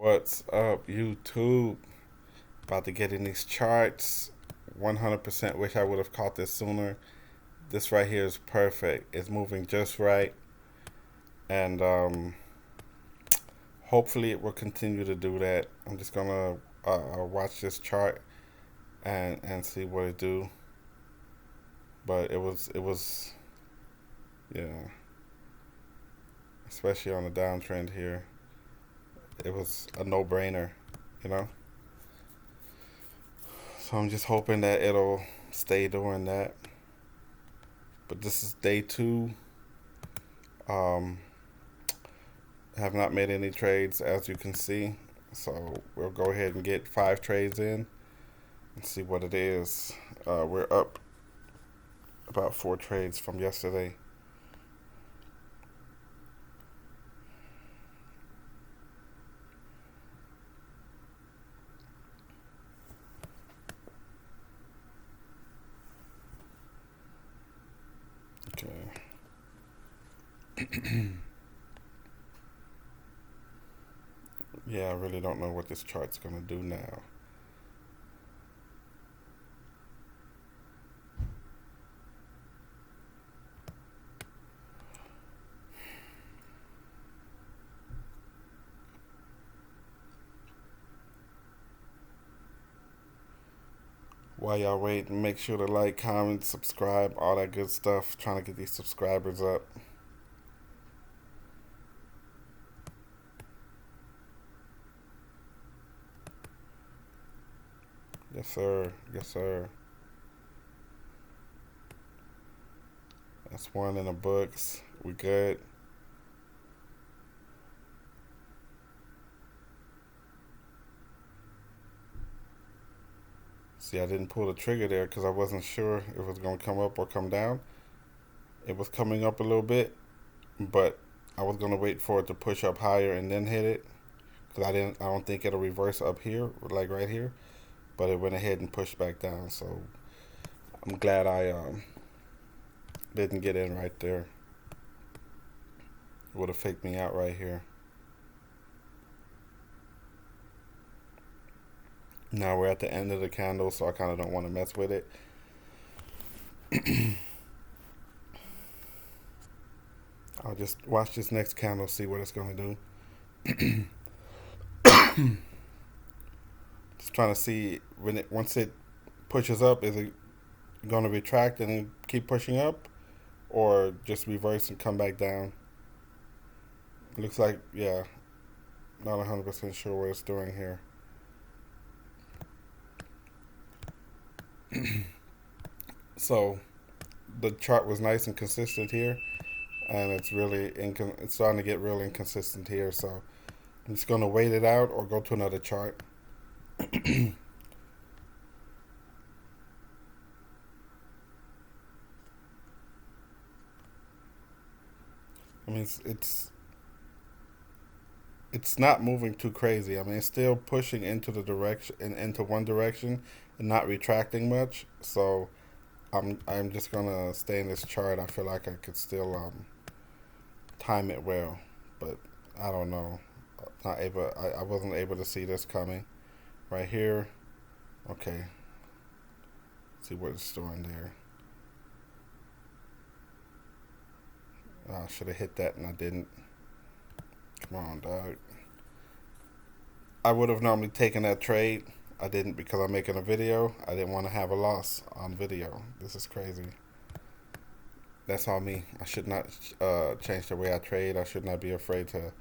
What's up, YouTube? About to get in these charts. 100% wish I would have caught this sooner. This right here is perfect. It's moving just right, and hopefully it will continue to do that. I'm just gonna watch this chart and see what it do. But it was yeah, especially on the downtrend here. It was a no-brainer, you know. So I'm just hoping that it'll stay doing that. But this is day two. Um, have not made any trades as you can see. So we'll go ahead and get 5 trades in and see what it is. We're up about 4 trades from yesterday. Okay. Yeah, I really don't know what this chart's gonna do now. While y'all wait, make sure to like, comment, subscribe, all that good stuff. Trying to get these subscribers up. Yes, sir. Yes, sir. That's one in the books. We good. See, I didn't pull the trigger there because I wasn't sure if it was going to come up or come down. It was coming up a little bit, but I was going to wait for it to push up higher and then hit it because I don't think it'll reverse up here, like right here. But it went ahead and pushed back down. So I'm glad I didn't get in right there. It would have faked me out right here. Now we're at the end of the candle, so I kind of don't want to mess with it. I'll just watch this next candle, see what it's going to do. Just trying to see when it once it pushes up, is it going to retract and then keep pushing up, or just reverse and come back down? It looks like, yeah, not 100% sure what it's doing here. So the chart was nice and consistent here, and it's starting to get real inconsistent here. So I'm just gonna wait it out or go to another chart. I mean, it's not moving too crazy. I mean, it's still pushing into the direction and into one direction and not retracting much. So I'm just gonna stay in this chart. I feel like I could still time it well, but I don't know. Not able. I wasn't able to see this coming right here. Okay, see what it's doing there. I should have hit that and I didn't. Come on, dog. I would have normally taken that trade. I didn't because I'm making a video. I didn't want to have a loss on video. This is crazy. That's on me. I should not change the way I trade. I should not be afraid to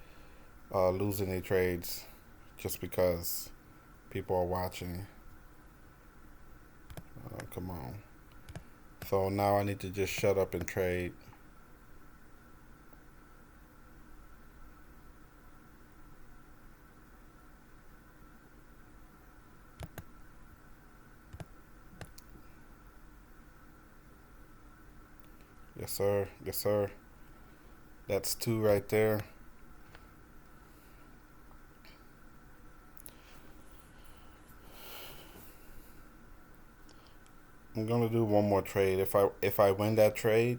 lose any trades just because people are watching. Come on. So now I need to just shut up and trade. Yes, sir. Yes, sir. That's 2 right there. I'm gonna do one more trade. If I win that trade,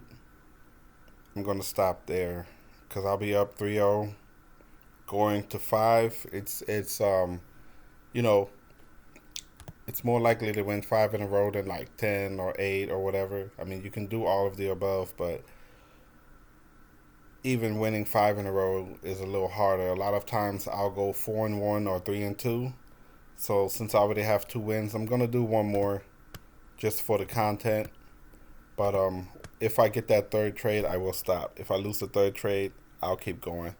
I'm gonna stop there because I'll be up 3-0, going to 5, you know, it's more likely to win 5 in a row than like 10 or 8 or whatever. I mean, you can do all of the above, but even winning 5 in a row is a little harder. A lot of times I'll go 4-1 or 3-2. So since I already have 2 wins, I'm gonna do one more just for the content. But if I get that third trade, I will stop. If I lose the third trade, I'll keep going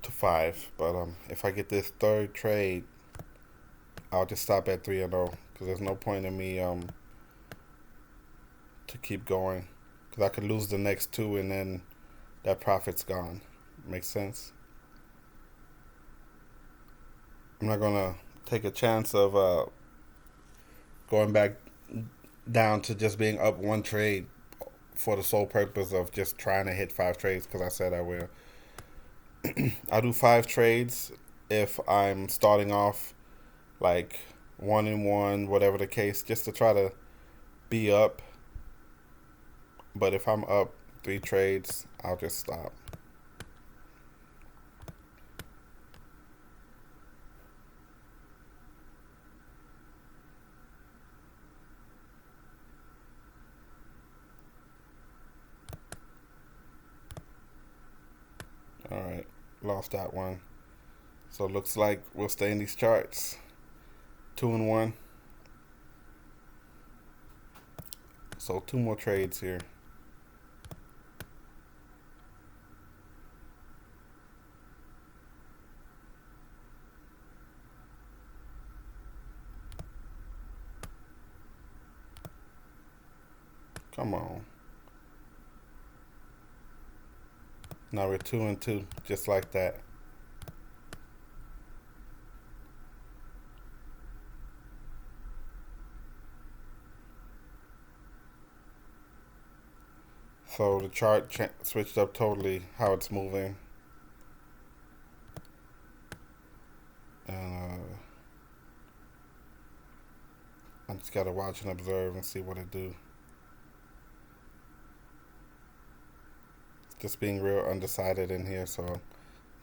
to 5. But if I get this third trade, I'll just stop at 3-0 because there's no point in me to keep going because I could lose the next 2 and then that profit's gone. Makes sense? I'm not gonna take a chance of going back down to just being up 1 trade for the sole purpose of just trying to hit 5 trades because I said I will. I'll do 5 trades if I'm starting off like 1-1, whatever the case, just to try to be up. But if I'm up 3 trades, I'll just stop. All right, lost that one. So it looks like we'll stay in these charts. 2-1. So 2 more trades here. Come on. Now we're 2-2, just like that. So the chart switched up totally how it's moving. And I just gotta watch and observe and see what it do. Just being real undecided in here, so I'm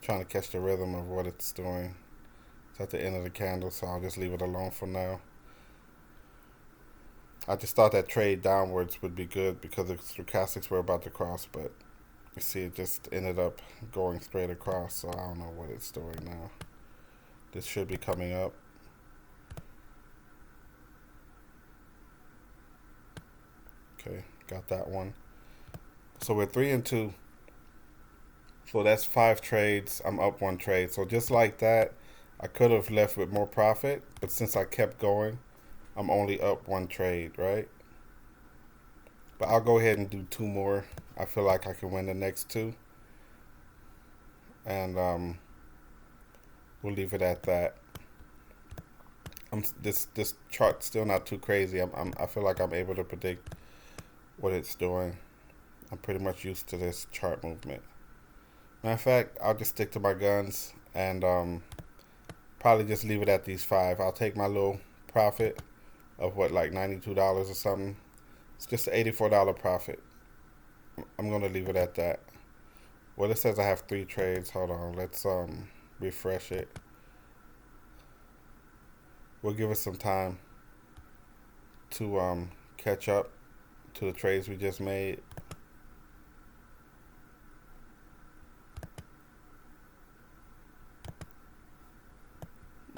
trying to catch the rhythm of what it's doing. It's at the end of the candle, so I'll just leave it alone for now. I just thought that trade downwards would be good because the stochastics were about to cross, but you see it just ended up going straight across, so I don't know what it's doing now. This should be coming up. Okay, got that one. So we're 3-2. So that's 5 trades. I'm up 1 trade. So just like that, I could have left with more profit, but since I kept going, I'm only up 1 trade, right? But I'll go ahead and do 2 more. I feel like I can win the next 2. And we'll leave it at that. This chart's still not too crazy. I feel like I'm able to predict what it's doing. I'm pretty much used to this chart movement. Matter of fact, I'll just stick to my guns and probably just leave it at these 5. I'll take my little profit of what, like $92 or something. It's just an $84 profit. I'm gonna leave it at that. Well, it says I have 3 trades. Hold on, let's refresh it. We'll give it some time to catch up to the trades we just made.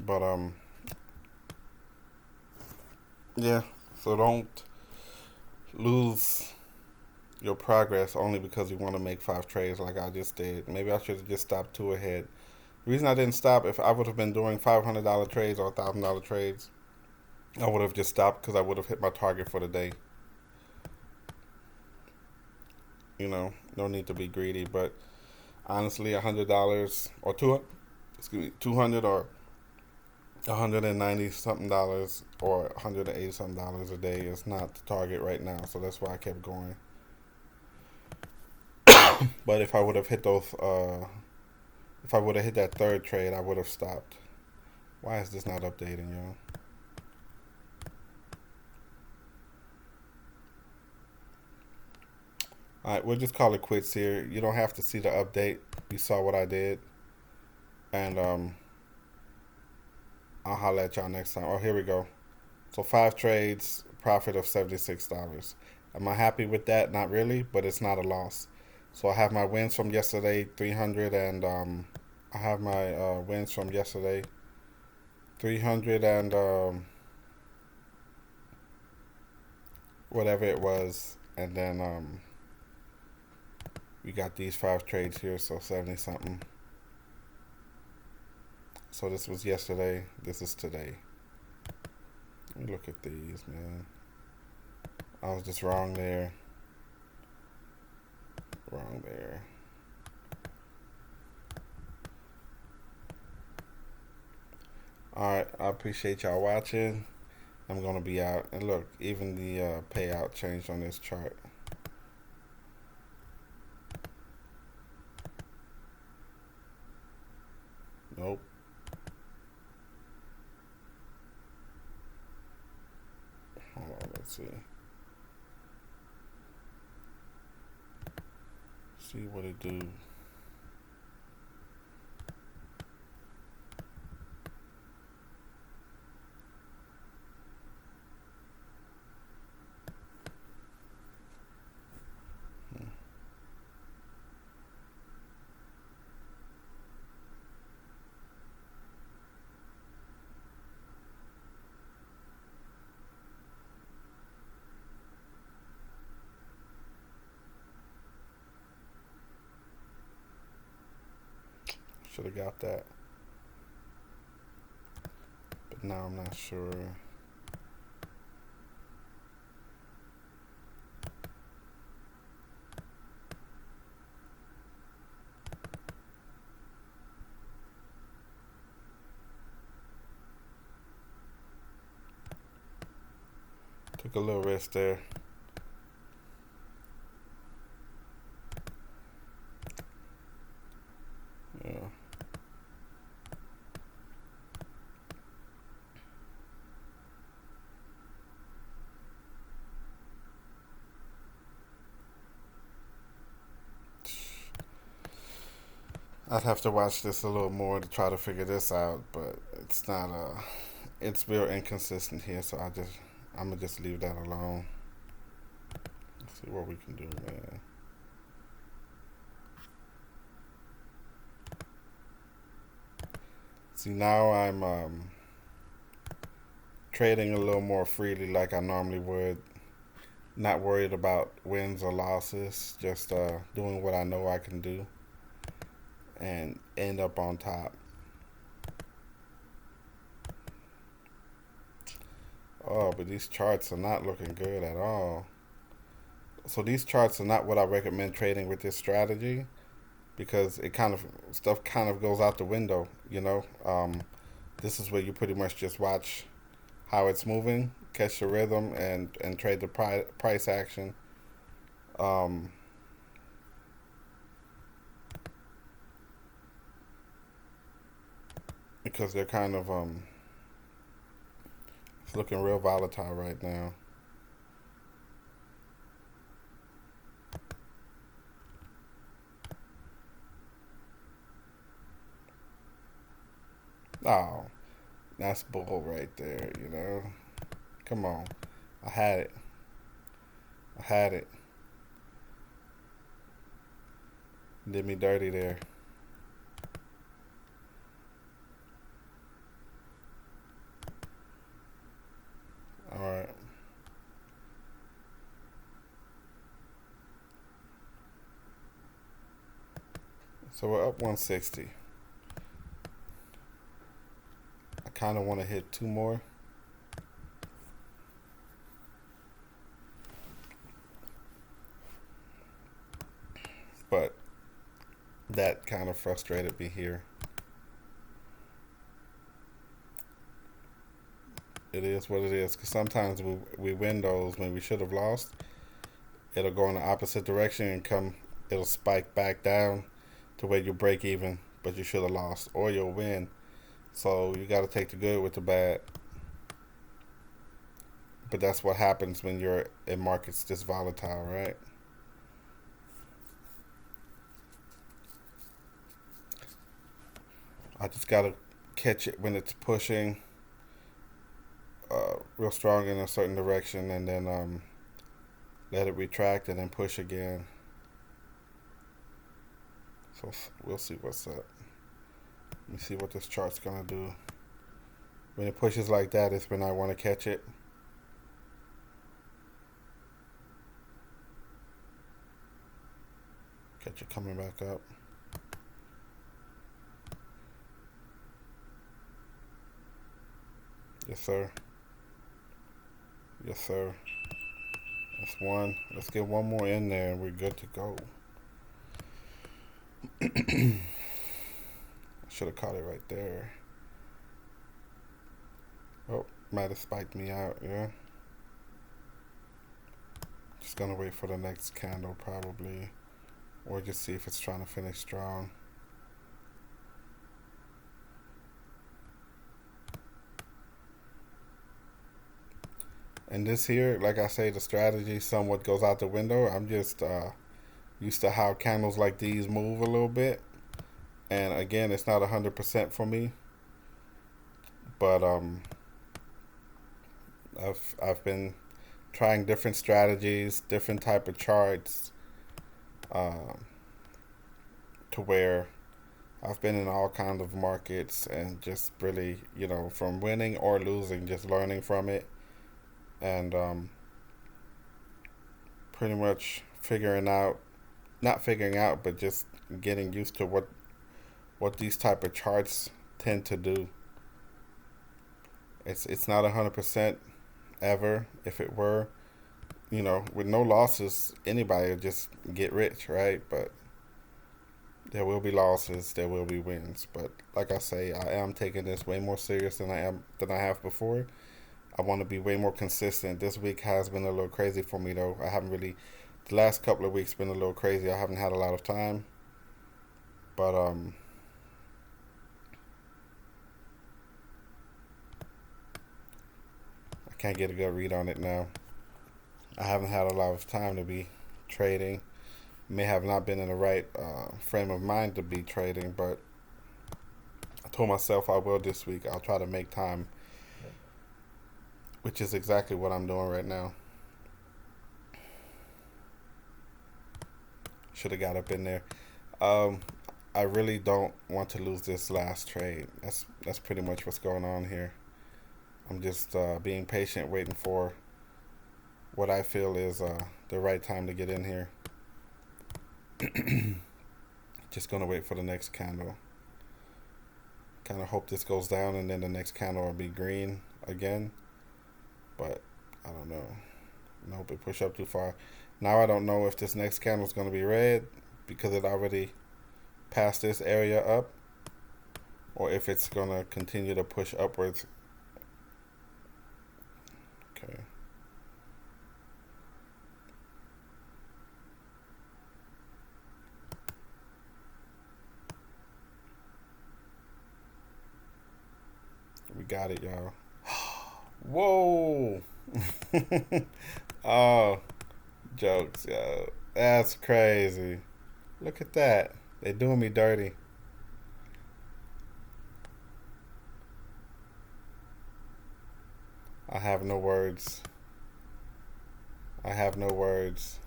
But yeah, so don't lose your progress only because you want to make 5 trades like I just did. Maybe I should have just stopped 2 ahead. The reason I didn't stop, if I would have been doing $500 trades or $1,000 trades, I would have just stopped because I would have hit my target for the day. You know, no need to be greedy, but honestly, $100 or $200 or $190 something or $180 something a day is not the target right now, so that's why I kept going. But if I would have hit those, if I would have hit that third trade, I would have stopped. Why is this not updating, yo? All right, we'll just call it quits here. You don't have to see the update. You saw what I did, and I'll holler at y'all next time. Oh, here we go. So 5 trades, profit of $76. Am I happy with that? Not really, but it's not a loss. So I have my wins from yesterday, 300, and I have my wins from yesterday, 300 and whatever it was, and then we got these 5 trades here, so 70 something. So this was yesterday. This is today. Let me look at these, man. I was just wrong there. Wrong there. Alright, I appreciate y'all watching. I'm going to be out. And look, even the payout changed on this chart. Nope. Hold on, let's see. See what it do. Should have got that. But now I'm not sure. Took a little risk there. Yeah. I'd have to watch this a little more to try to figure this out, but it's not it's real inconsistent here, so I'm gonna just leave that alone. Let's see what we can do, man. See, now I'm trading a little more freely like I normally would. Not worried about wins or losses, just doing what I know I can do and end up on top. Oh, but these charts are not looking good at all. So these charts are not what I recommend trading with this strategy because it kind of stuff kind of goes out the window, you know. This is where you pretty much just watch how it's moving, catch the rhythm, and trade the price action. Um, because they're kind of it's looking real volatile right now. Oh, that's bull right there, you know. Come on. I had it. I had it. Did me dirty there. Alright. So we're up 160. I kind of want to hit 2 more. But that kind of frustrated me here. It is what it is. Because sometimes we win those when we should have lost. It'll go in the opposite direction and it'll spike back down to where you break even, but you should have lost. Or you'll win. So you got to take the good with the bad. But that's what happens when you're in markets this volatile, right? I just gotta catch it when it's pushing real strong in a certain direction, and then let it retract and then push again. So we'll see what's up. Let me see what this chart's gonna do. When it pushes like that, it's when I want to catch it. Catch it coming back up. Yes, sir. Yes, sir. That's one. Let's get one more in there and we're good to go. I should have caught it right there. Oh, might have spiked me out, yeah. Just gonna wait for the next candle probably. Or just see if it's trying to finish strong. And this here, like I say, the strategy somewhat goes out the window. I'm just used to how candles like these move a little bit. And again, it's not 100% for me. But I've been trying different strategies, different type of charts, to where I've been in all kinds of markets and just really, from winning or losing, just learning from it, and pretty much not figuring out, but just getting used to what these type of charts tend to do. It's not 100% ever. If it were, with no losses, anybody would just get rich, right? But there will be losses, there will be wins. But like I say, I am taking this way more serious than I have before. I want to be way more consistent. This week has been a little crazy for me though. The last couple of weeks been a little crazy. I haven't had a lot of time. But I can't get a good read on it now. I haven't had a lot of time to be trading. May have not been in the right frame of mind to be trading, but I told myself I will this week. I'll try to make time, which is exactly what I'm doing right now. Should have got up in there. I really don't want to lose this last trade. That's pretty much what's going on here. I'm just being patient, waiting for what I feel is the right time to get in here. Just gonna wait for the next candle. Kind of hope this goes down and then the next candle will be green again. But I don't know. Nope, it pushed up too far. Now I don't know if this next candle is gonna be red because it already passed this area up, or if it's gonna continue to push upwards. Okay. We got it, y'all. Whoa! Oh, jokes, yo. That's crazy. Look at that. They doing me dirty. I have no words. I have no words.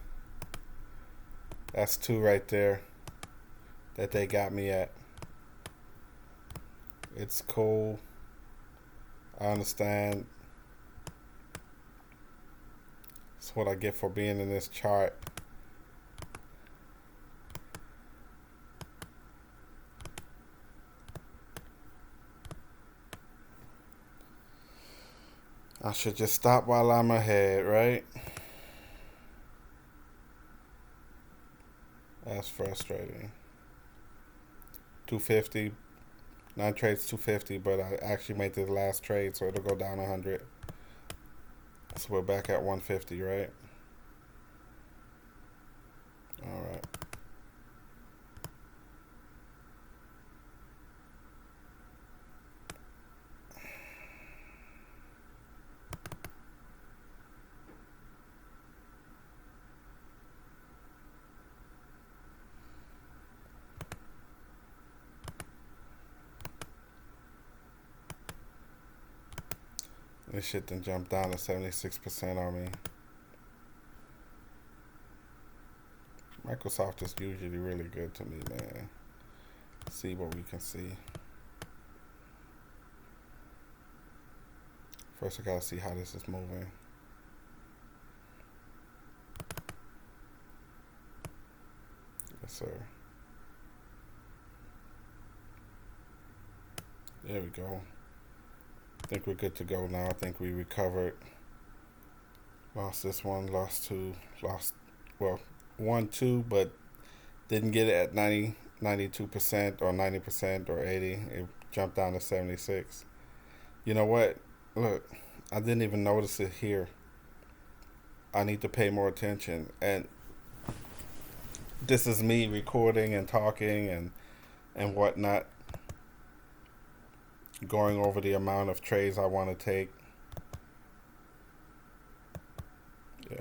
That's two right there that they got me at. It's cool. I understand. That's what I get for being in this chart. I should just stop while I'm ahead, right? That's frustrating. 250. 9 trades 250, but I actually made the last trade, so it'll go down 100. So we're back at 150, right? All right. This shit done jumped down to 76% on me. Microsoft is usually really good to me, man. See what we can see. First, I gotta see how this is moving. Yes, sir. There we go. I think we're good to go now. I think we recovered. Lost this one, lost two, lost, well, 1, 2, but didn't get it at 92% or 90% or 80. It jumped down to 76. You know what? Look, I didn't even notice it here. I need to pay more attention. And this is me recording and talking and whatnot, going over the amount of trades I want to take. Yeah.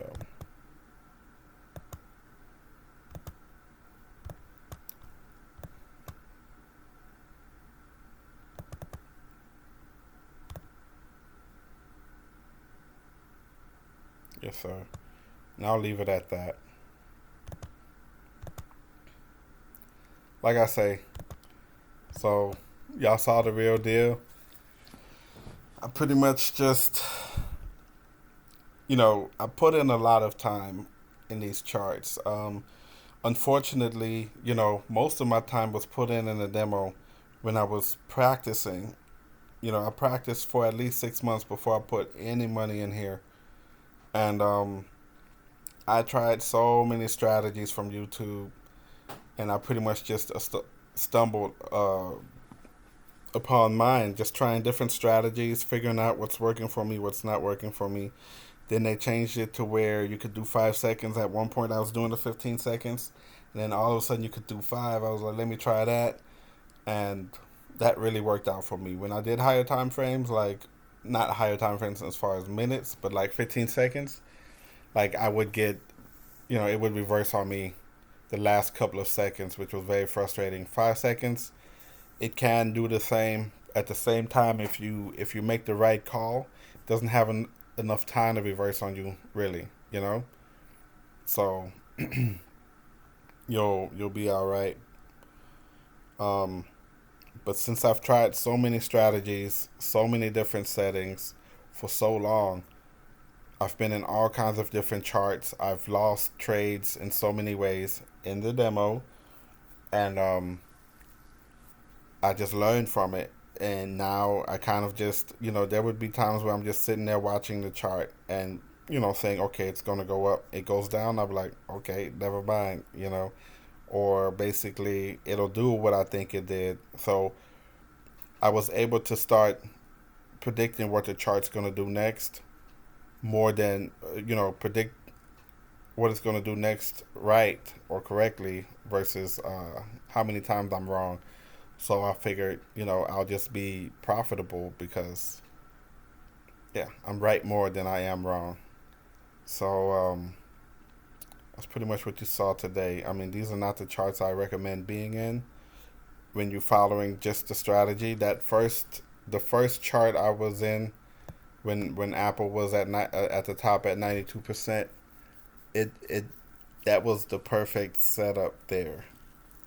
Yes, sir. And I'll leave it at that. Like I say, so y'all saw the real deal. I pretty much just, I put in a lot of time in these charts. Unfortunately, most of my time was put in the demo when I was practicing. I practiced for at least 6 months before I put any money in here. And I tried so many strategies from YouTube, and I pretty much just stumbled upon mine, just trying different strategies, figuring out what's working for me, what's not working for me. Then they changed it to where you could do 5 seconds. At one point, I was doing the 15 seconds. And then all of a sudden, you could do 5. I was like, let me try that. And that really worked out for me. When I did higher time frames, like, not higher time frames as far as minutes, but like 15 seconds, like I would get, it would reverse on me the last couple of seconds, which was very frustrating. 5 seconds, it can do the same at the same time if you make the right call. It doesn't have enough time to reverse on you, really, So you'll be all right. But since I've tried so many strategies, so many different settings for so long, I've been in all kinds of different charts. I've lost trades in so many ways in the demo, and I just learned from it. And now I kind of just, there would be times where I'm just sitting there watching the chart and, saying, okay, it's going to go up. It goes down. I'll be like, okay, never mind, or basically it'll do what I think it did. So I was able to start predicting what the chart's going to do next more than, predict what it's going to do next right or correctly versus how many times I'm wrong. So I figured, I'll just be profitable because, yeah, I'm right more than I am wrong. So that's pretty much what you saw today. I mean, these are not the charts I recommend being in when you're following just the strategy. The first chart I was in when Apple was at the top at 92%, it that was the perfect setup there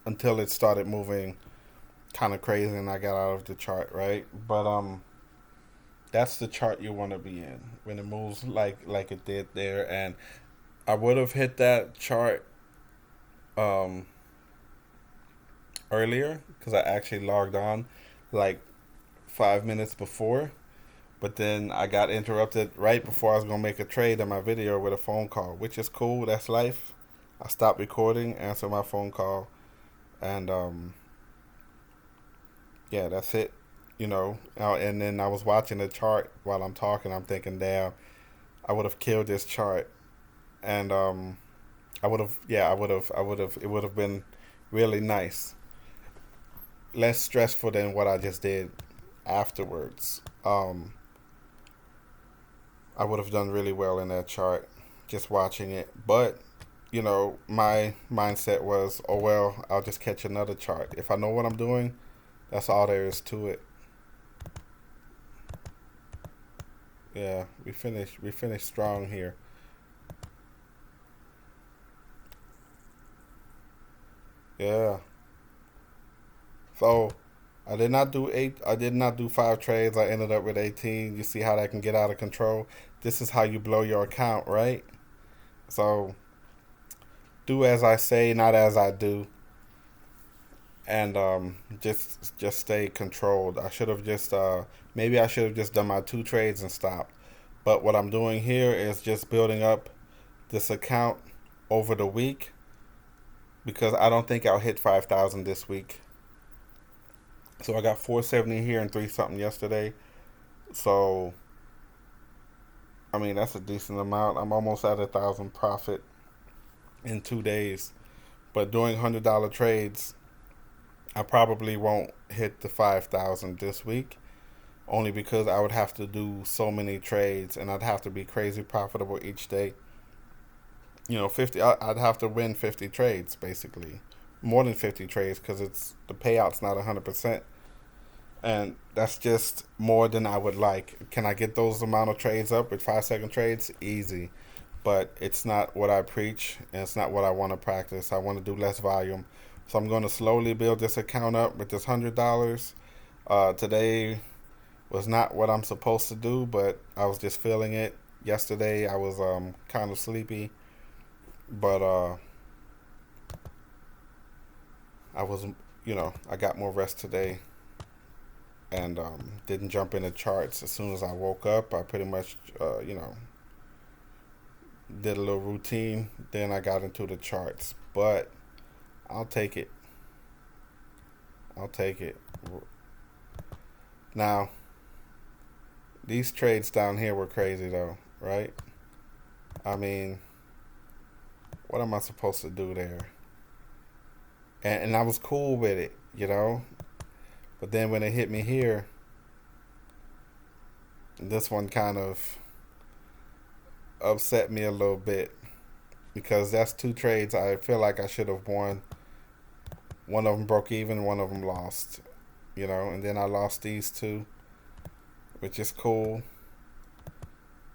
until it started moving kind of crazy and I got out of the chart, right? But that's the chart you want to be in when it moves like it did there. And I would have hit that chart earlier because I actually logged on like 5 minutes before, but then I got interrupted right before I was gonna make a trade in my video with a phone call, which is cool. That's life. I stopped recording, answered my phone call, and yeah, that's it. And then I was watching the chart while I'm talking. I'm thinking, damn, I would have killed this chart, and I would have, yeah, I would have. It would have been really nice, less stressful than what I just did afterwards. I would have done really well in that chart just watching it. But, my mindset was, oh well, I'll just catch another chart. If I know what I'm doing, that's all there is to it. Yeah, we finished strong here. Yeah. So I did not do 5 trades. I ended up with 18. You see how that can get out of control? This is how you blow your account, right? So do as I say, not as I do. And just stay controlled. I should have just maybe I should have just done my 2 trades and stopped. But what I'm doing here is just building up this account over the week because I don't think I'll hit 5,000 this week. So I got 470 here and 3 something yesterday. So I mean that's a decent amount. I'm almost at 1,000 profit in 2 days. But doing $100 trades, I probably won't hit the 5,000 this week. Only because I would have to do so many trades and I'd have to be crazy profitable each day. 50. I'd have to win 50 trades basically, more than 50 trades because it's the payout's not 100%, and that's just more than I would like. Can I get those amount of trades up with 5 second trades? Easy, but it's not what I preach and it's not what I want to practice. I want to do less volume, so I'm going to slowly build this account up with this $100. Today was not what I'm supposed to do, but I was just feeling it. Yesterday I was kind of sleepy, but I was I got more rest today and didn't jump into charts as soon as I woke up. I pretty much did a little routine, then I got into the charts. But I'll take it. I'll take it. Now these trades down here were crazy though, right? I mean, what am I supposed to do there? And I was cool with it. But then when it hit me here, this one kind of upset me a little bit because that's 2 trades I feel like I should have won. One of them broke even, one of them lost. And then I lost these 2, which is cool.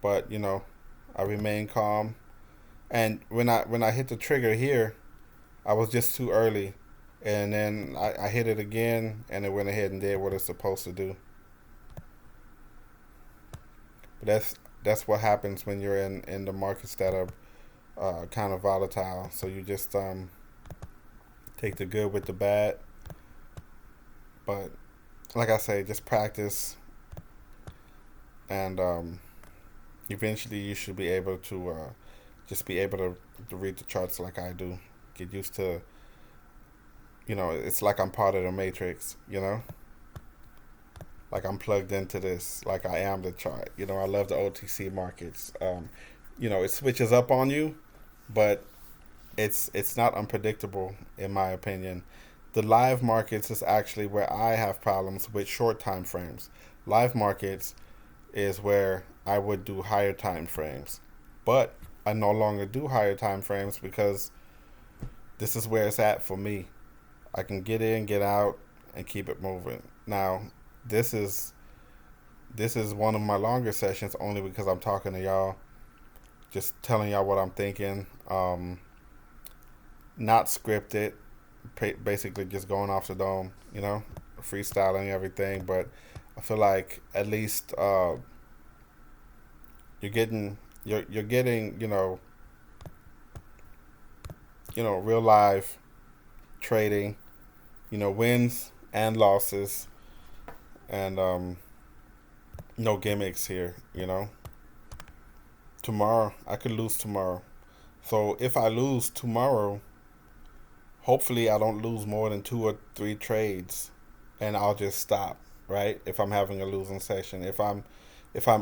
But I remain calm. And when I hit the trigger here, I was just too early, and then I hit it again, and it went ahead and did what it's supposed to do. But that's what happens when you're in the markets that are kind of volatile. So you just take the good with the bad. But like I say, just practice, and eventually you should be able to just be able to read the charts like I do. Get used to, it's like I'm part of the matrix. Like I'm plugged into this, like I am the chart. I love the OTC markets. It switches up on you, but it's not unpredictable in my opinion. The live markets is actually where I have problems with short time frames. Live markets is where I would do higher time frames, but I no longer do higher time frames because this is where it's at for me. I can get in, get out, and keep it moving. Now, this is one of my longer sessions only because I'm talking to y'all, just telling y'all what I'm thinking. Not scripted, basically just going off the dome, freestyling everything. But I feel like at least you're getting real live trading, wins and losses, and no gimmicks here. Tomorrow I could lose tomorrow, so if I lose tomorrow, hopefully I don't lose more than 2 or 3 trades, and I'll just stop. Right? If I'm having a losing session, if I'm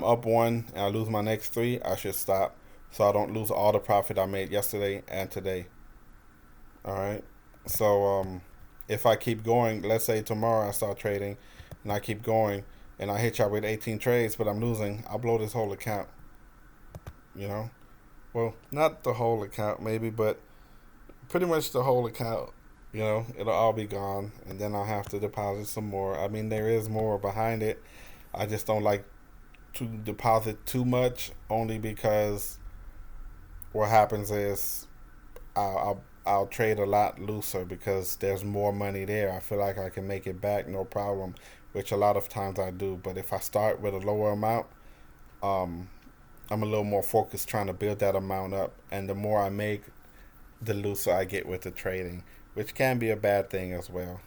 up 1 and I lose my next 3, I should stop so I don't lose all the profit I made yesterday and today. All right. So if I keep going, let's say tomorrow I start trading and I keep going and I hit y'all with 18 trades, but I'm losing, I'll blow this whole account. You know, well, not the whole account maybe, but pretty much the whole account. It'll all be gone, and then I'll have to deposit some more. I mean, there is more behind it. I just don't like to deposit too much, only because what happens is I'll trade a lot looser because there's more money there. I feel like I can make it back no problem, which a lot of times I do. But if I start with a lower amount, um, I'm a little more focused trying to build that amount up, and the more I make, the looser I get with the trading, which can be a bad thing as well.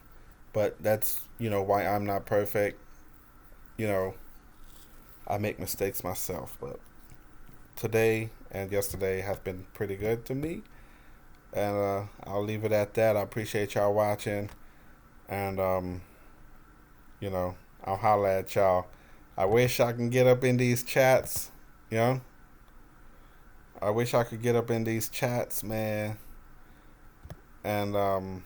But that's why I'm not perfect. You know, I make mistakes myself, but today and yesterday has been pretty good to me, and I'll leave it at that. I appreciate y'all watching, and you know, I'll holler at y'all. I wish I can get up in these chats. You know, I wish I could get up in these chats, man, and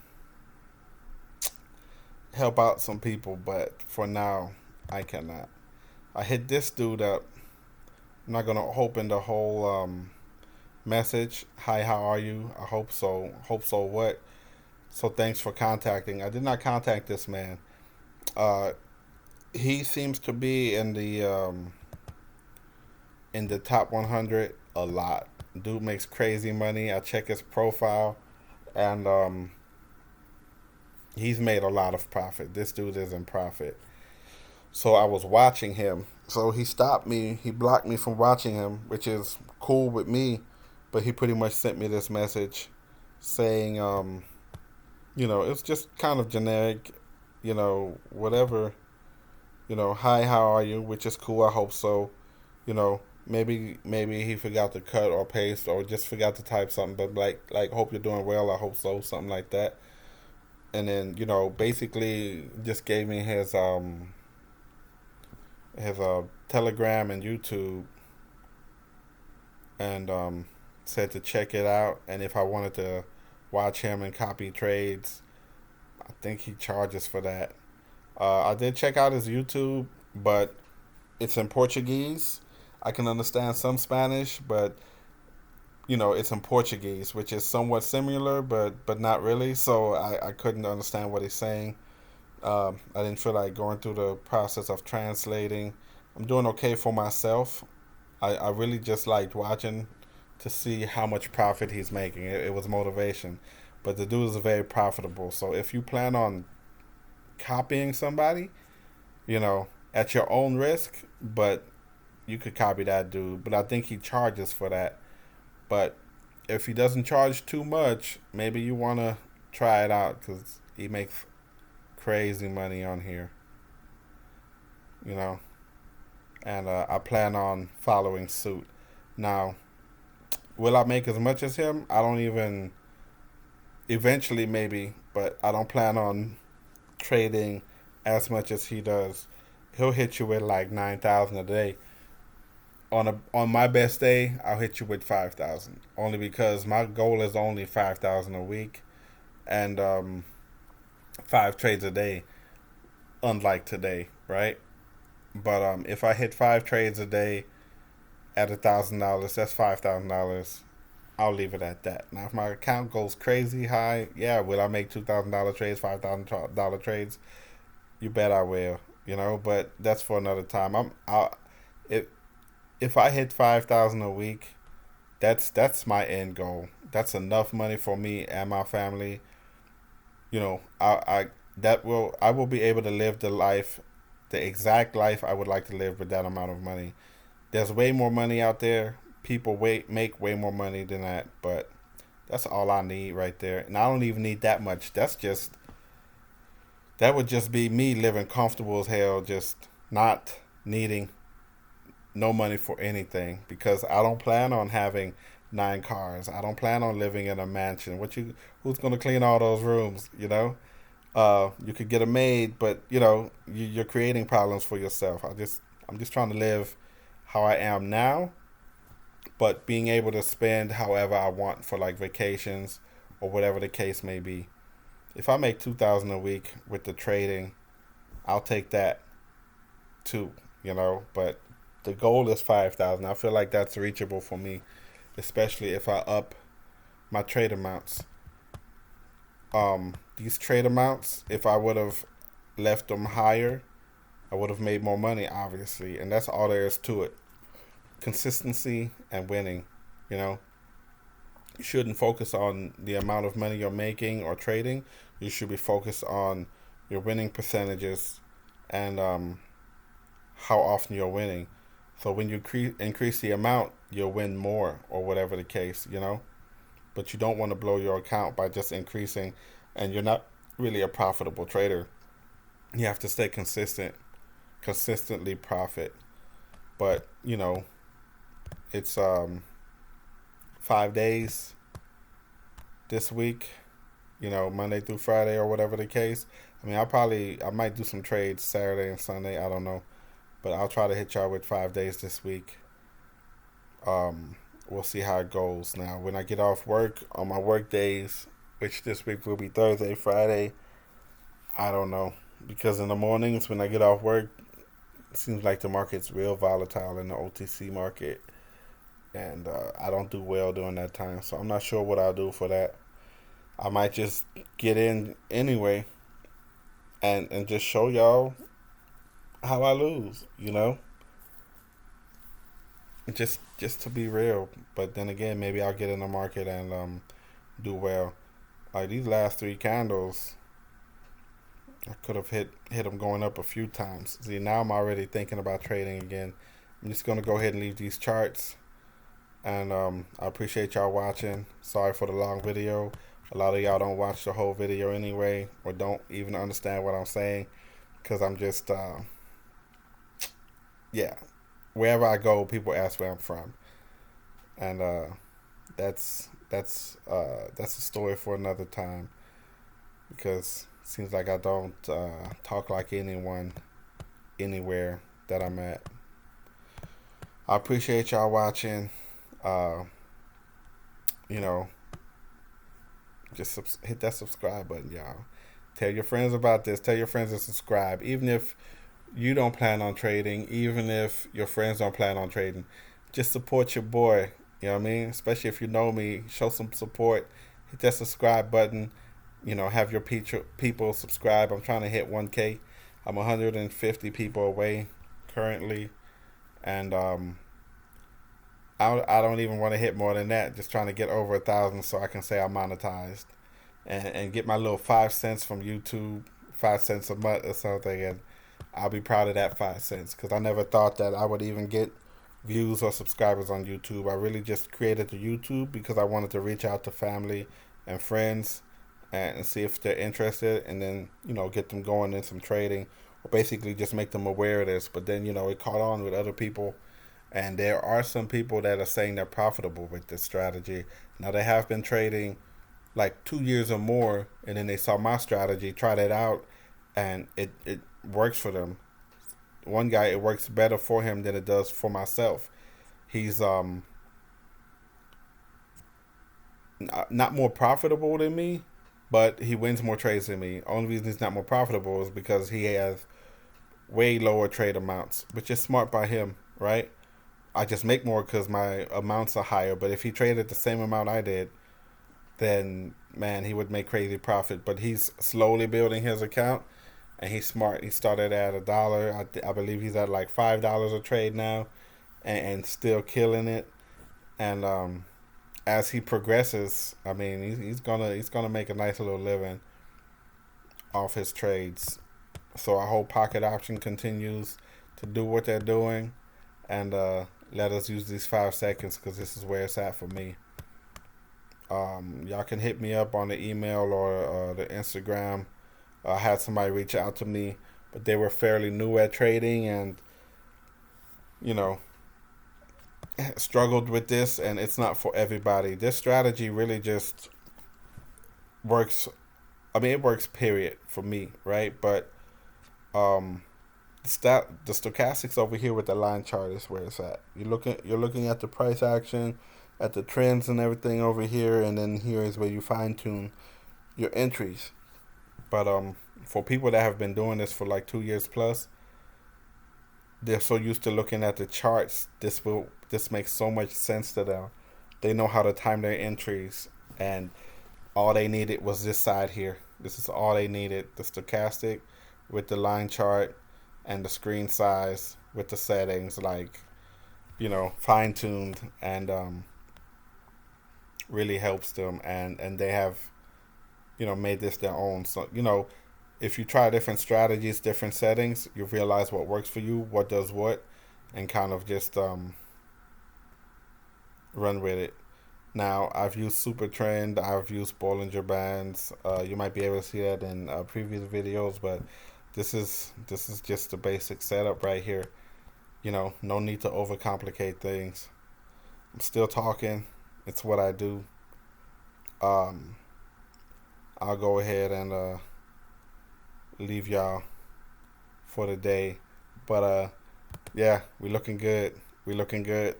help out some people, but for now, I cannot. I hit this dude up. I'm not gonna open the whole message. Hi, how are you? I hope so. Hope so. What? So thanks for contacting. I did not contact this man. Uh, he seems to be in the top 100 a lot. Dude makes crazy money. I check his profile, and he's made a lot of profit. This dude is in profit. So I was watching him. So he stopped me. He blocked me from watching him, which is cool with me. But he pretty much sent me this message saying, it's just kind of generic, whatever. Hi, how are you? Which is cool. I hope so. Maybe he forgot to cut or paste or just forgot to type something. But like hope you're doing well. I hope so. Something like that. And then basically just gave me his Telegram and YouTube, and said to check it out. And if I wanted to watch him and copy trades, I think he charges for that. I did check out his YouTube, but it's in Portuguese. I can understand some Spanish, but it's in Portuguese, which is somewhat similar, but not really. So I couldn't understand what he's saying. I didn't feel like going through the process of translating. I'm doing okay for myself. I really just liked watching to see how much profit he's making. It was motivation. But the dude is very profitable. So if you plan on copying somebody, at your own risk, but you could copy that dude. But I think he charges for that. But if he doesn't charge too much, maybe you want to try it out because he makes crazy money on here, you know. And I plan on following suit. Now, will I make as much as him? I don't even. Eventually, maybe, but I don't plan on trading as much as he does. He'll hit you with like 9,000 a day. On my best day, I'll hit you with 5,000. Only because my goal is only 5,000 a week, and 5 trades a day. Unlike today, right? But if I hit 5 trades a day at $1,000, that's $5,000. I'll leave it at that. Now, if my account goes crazy high, yeah, will I make $2,000 trades, $5,000 trades? You bet I will. But that's for another time. If if I hit 5,000 a week, that's my end goal. That's enough money for me and my family. I will be able to live the exact life I would like to live with that amount of money. There's way more money out there. People make way more money than that, but that's all I need right there. And I don't even need that much. That would just be me living comfortable as hell, just not needing no money for anything because I don't plan on having 9 cars. I don't plan on living in a mansion. Who's gonna clean all those rooms? You could get a maid, but you're creating problems for yourself. I'm just trying to live how I am now, but being able to spend however I want for like vacations or whatever the case may be. If I make 2,000 a week with the trading, I'll take that too. But the goal is 5,000. I feel like that's reachable for me, especially if I up my trade amounts. These trade amounts, if I would have left them higher, I would have made more money, obviously, and that's all there is to it. Consistency and winning. You know, you shouldn't focus on the amount of money you're making or trading. You should be focused on your winning percentages and how often you're winning. So when you increase the amount, you'll win more, or whatever the case, you know. But you don't want to blow your account by just increasing, and you're not really a profitable trader. You have to stay consistent, consistently profit. But you know, it's 5 days this week. You know, Monday through Friday or whatever the case. I mean, I might do some trades Saturday and Sunday. I don't know, but I'll try to hit y'all with 5 days this week. We'll see how it goes. Now, when I get off work on my work days, which this week will be Thursday, Friday, I don't know, because in the mornings when I get off work, it seems like the market's real volatile in the OTC market, and I don't do well during that time. So I'm not sure what I'll do for that. I might just get in anyway and just show y'all how I lose, you know? Just to be real. But then again, maybe I'll get in the market and do well. Like these last three candles, I could have hit them going up a few times. See, now I'm already thinking about trading again. I'm just gonna go ahead and leave these charts. And I appreciate y'all watching. Sorry for the long video. A lot of y'all don't watch the whole video anyway, or don't even understand what I'm saying, because I'm just yeah. Wherever I go, people ask where I'm from, and that's a story for another time. Because it seems like I don't talk like anyone anywhere that I'm at. I appreciate y'all watching. Uh, you know, just hit that subscribe button, y'all. Tell your friends about this. Tell your friends to subscribe. Even if you don't plan on trading, even if your friends don't plan on trading, just support your boy. You know what I mean? Especially if you know me, show some support. Hit that subscribe button. You know, have your people subscribe. I'm trying to hit 1K. I'm 150 people away currently, and I don't even want to hit more than that. Just trying to get over 1,000 so I can say I'm monetized, and get my little 5 cents from YouTube, 5 cents a month or something, and I'll be proud of that 5 cents, because I never thought that I would even get views or subscribers on YouTube. I really just created the YouTube because I wanted to reach out to family and friends and see if they're interested, and then get them going in some trading, or basically just make them aware of this. But then it caught on with other people, and there are some people that are saying they're profitable with this strategy. Now they have been trading like 2 years or more, and then they saw my strategy, tried it out, and it works for them. One guy, it works better for him than it does for myself. He's not more profitable than me, but he wins more trades than me. Only reason he's not more profitable is because he has way lower trade amounts, which is smart by him, right? I just make more because my amounts are higher. But if he traded the same amount I did, then man, he would make crazy profit. But he's slowly building his account, and he's smart. He started at $1. I believe he's at like $5 a trade now, and still killing it. And as he progresses, I mean, he's gonna make a nice little living off his trades. So I hope Pocket Option continues to do what they're doing, and let us use these 5 seconds, because this is where it's at for me. Y'all can hit me up on the email or the Instagram. I had somebody reach out to me, but they were fairly new at trading, and struggled with this, and it's not for everybody. This strategy really just works. I mean, it works, period, for me, right? But the stochastics over here with the line chart is where it's at. You're looking at the price action, at the trends and everything over here, and then here is where you fine tune your entries. But for people that have been doing this for like 2 years plus, they're so used to looking at the charts. This makes so much sense to them. They know how to time their entries, and all they needed was this side here. This is all they needed: the stochastic with the line chart, and the screen size with the settings, like, fine tuned, and really helps them. And they have, made this their own. So, if you try different strategies, different settings, you realize what works for you, what does what, and kind of just run with it. Now, I've used Super Trend, I've used Bollinger Bands. You might be able to see that in previous videos, but this is just the basic setup right here. No need to overcomplicate things. I'm still talking. It's what I do. Um, I'll go ahead and leave y'all for the day. But yeah, we looking good. We looking good.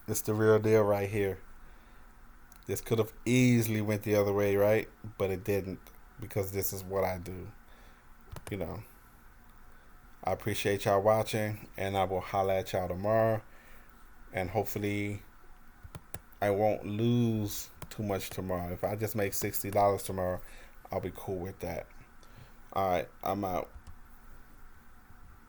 It's the real deal right here. This could have easily went the other way, right? But it didn't, because this is what I do. You know. I appreciate y'all watching, and I will holla at y'all tomorrow. And hopefully I won't lose too much tomorrow. If I just make $60 tomorrow, I'll be cool with that. All right, I'm out.